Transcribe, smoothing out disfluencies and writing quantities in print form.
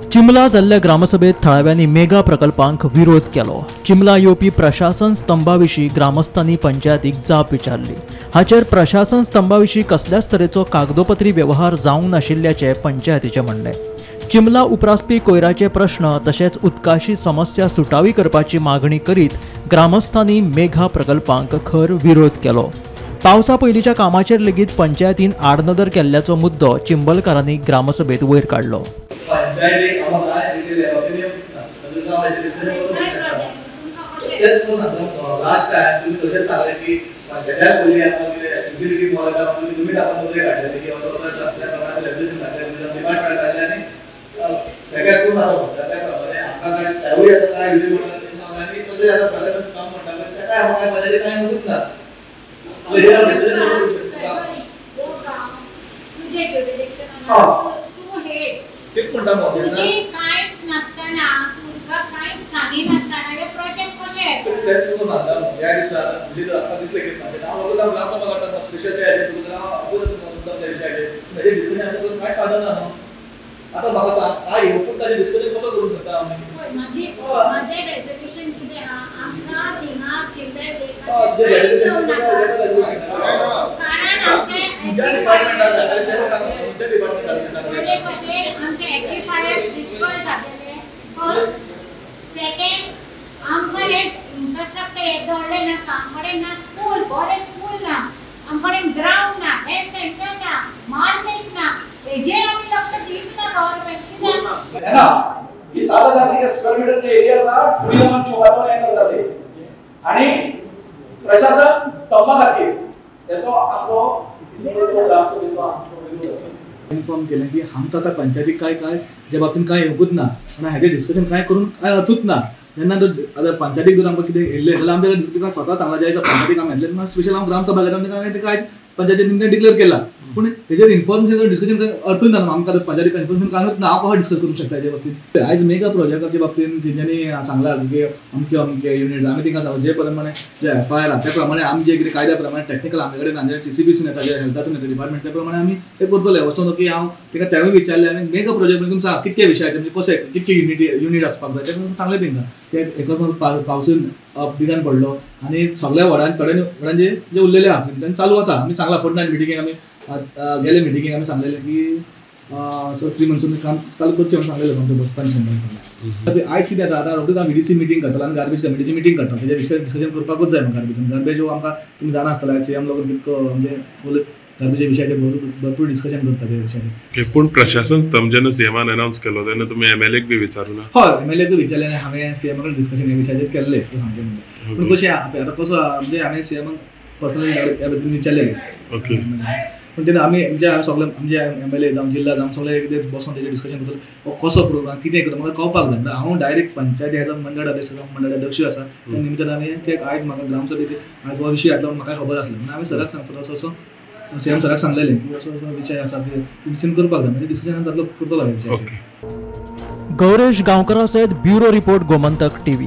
चिंबला जाल्ल्या ग्रामसभेत थळाव्यांनी मेगा प्रकल्पांक विरोध केलो। चिंबला येवपी प्रशासन स्तंभाविशीं ग्रामस्थांनी पंचायतीक जाप विचारली। हाचेर प्रशासन स्तंभाविशीं कसल्याच तरेचो कागदोपत्री व्यवहार जावंक नाशिल्ल्याचे पंचायतीचे म्हणणे। चिंबला उपरासपी कोयराचे प्रश्न तशेंच उदकाची समस्या सुटावी करपाची मागणी करीत ग्रामस्थांनी मेगा प्रकल्पांक खर विरोध केलो। पावसा पयलींच्या कामाचेर लेगीत पंचायतीन आडनदर केल्ल्याचो मुद्दो चिंबलकारांनी ग्रामसभेत वयर काडलो। पंचायतीक आम्हाला लास्ट टाइम तुम्ही तशेंच सांगले की पंचायत्या पयलीं आतां कितें युटिलिटी मॉलाक तुम्ही टाकून काडले की असो आपल्या प्रमाणे रेग्युलेशन घातलें डिपार्टमेंट काडलें आनी सगळ्याक करून आतां म्हणटा त्या प्रमाणे आमकां काय त्यावूय आतां काय युटिलिटी आनी तशें आतां प्रशासन काम म्हणटा पण तेका आमकां पंचायतीक कांय होत ना हे म्हणटा कांयच नासतना तुमकां कांयच सांगी नासतना हे प्रोजेक्ट कशे येतात तुका सांगता ह्या दिसा म्हणजे आतां दिसले की हांव वगळा ग्रामसभा काडटा स्पेशल ते आहे तुका अपोज म्हणटा त्या विशयाचेर म्हणजे डिसिजन आतां कांय फायदो ना न्हू। आतां म्हाका सांग काय येवपून ताजें डिस्कशन कसो करूंक शकता आमी माझे रेजोल्यूशन कितें आहा आमकां थिंगा चिंबले कारण आमचे आमचे एक्टिफायर डिस्ट्रॉय जालेले फर्स्ट सेकंड आमकां इन्फ्रास्ट्रक्चर हे दवरले ना आमकडे ना स्कूल बरे स्कूल ना आमकडे ग्राउंड ना हेल्थ सेंटर ना मार्केट ना हेजेर आमी लक्ष दिवंक ना गव्हर्नमेंट कित्याक ना ही 7,000 स्क्वेअर मीटरचे एरिया आसा फुडी जावपाची वातावरण हे करता ते आणि प्रशासन स्तंभा खातीर त्याचो आमचो ग्रामसभेचो आमचो विरोध आसा। इन्फॉर्म केलें की आमकां आतां पंचायतीक काय ह्या बाबतींत कांय येवंकूच ना आनी हेजेर डिस्कशन कांय करून कांय जातूच ना। जेन्ना आतां पंचायतीक जर आमकां कितें येयल्लें जाल्यार आमच्या स्वता सांगला ज्या दिसा पंचायतीक आमी येतले स्पेशल हांव ग्रामसभा घेता आनी कांय पंचायतीन डिक्लेअर केला पूण हेजेर इन्फॉर्मेशन डिस्कशन अर्थूच ना आमकां पंचायतीक इन्फॉर्मेशन कांयच ना हांव कशें डिस्कस करूंक शकता हेजे बाबतींत। आयज मेगा प्रोजेक्टाच्या बाबतींत तेंच्यांनी सांगला की अमके अमके युनिट आमी तांकां सांगू जे प्रमाणे जे FIR आहा त्या प्रमाणे आमी जे कितें कायद्या प्रमाणे टॅक्निकल आमचे कडेन आमचे TCBसून येता जे हेल्थासून येता डिपार्टमेंट त्या प्रमाणे आमी ते करतले वचून की हांव तांकां तेवूय विचारलें आनी मेगा प्रोजेक्ट म्हणजे तुमकां कितके विशयाचे म्हणजे कशें कितके युनिट आसपाक जाय तें सांगलें तांकां ते एकच पावसून बिगान पडलो आनी सगळ्या वडांचे जे उरलेले आहा तेंच्यांनी चालू आसा। आमी सांगला फोर्टनायट मिटिंगेक आमी गेले मिटिंगेक आमी सांगलेलें की सो 3 मंथ्स काम चालू करचें म्हणून सांगलेलें आमच्या पंच मेंबरान सांगलें। आयज कितें जाता आतां रोखडीच आमी VDC मिटींग करतलो आनी गार्बेज कमिटीची मिटींग करता तेजे विशय डिस्कशन करपाकूच जाय गार्बेज आमकां तुम्ही जाणा आसतलें CM लोक म्हणजे फूल गार्बेज विशयाचेर भरपूर डिस्कशन करता ते विशयाचेर। पूण प्रशासन स्तंभ जेन्ना CMन अनाउन्स केलो तेन्ना तुमी MLAक बी विचारूं ना? हय MLAक विचारलें आनी हांवें CM कडेन डिस्कशन ह्या विशयाचेर केल्लें सांगलें म्हणजे पूण कशें आतां कसो म्हणजे हांवें CM पर्सनली ह्या बद्दल विचारलेलें ओके पण तेन्ना आमी सगळे आमचे MLA जावं जिल्हा जावं सगळे कितें बसून तेजेर डिस्कशन करतलो कसो प्रोग्राम कितें करता म्हाका कळपाक जाय म्हणल्यार हांव डायरेक्ट पंचायती हेजो मंडळ अध्यक्ष आसा त्या निमित्तान आमी ते आयज म्हाका ग्रामसभेक आयज हो विशय येतलो म्हाका खबर आसलें म्हणून हांवें सराक सांगतलो असो CM सराक सांगलेलें की असो विशय आसा की डिस्कशन करपाक जाय म्हणजे डिस्कशन जातलो करतलो ह्या विशयाचेर। गौरेश गांवकरा सयत ब्युरो रिपोर्ट गोमंतक TV।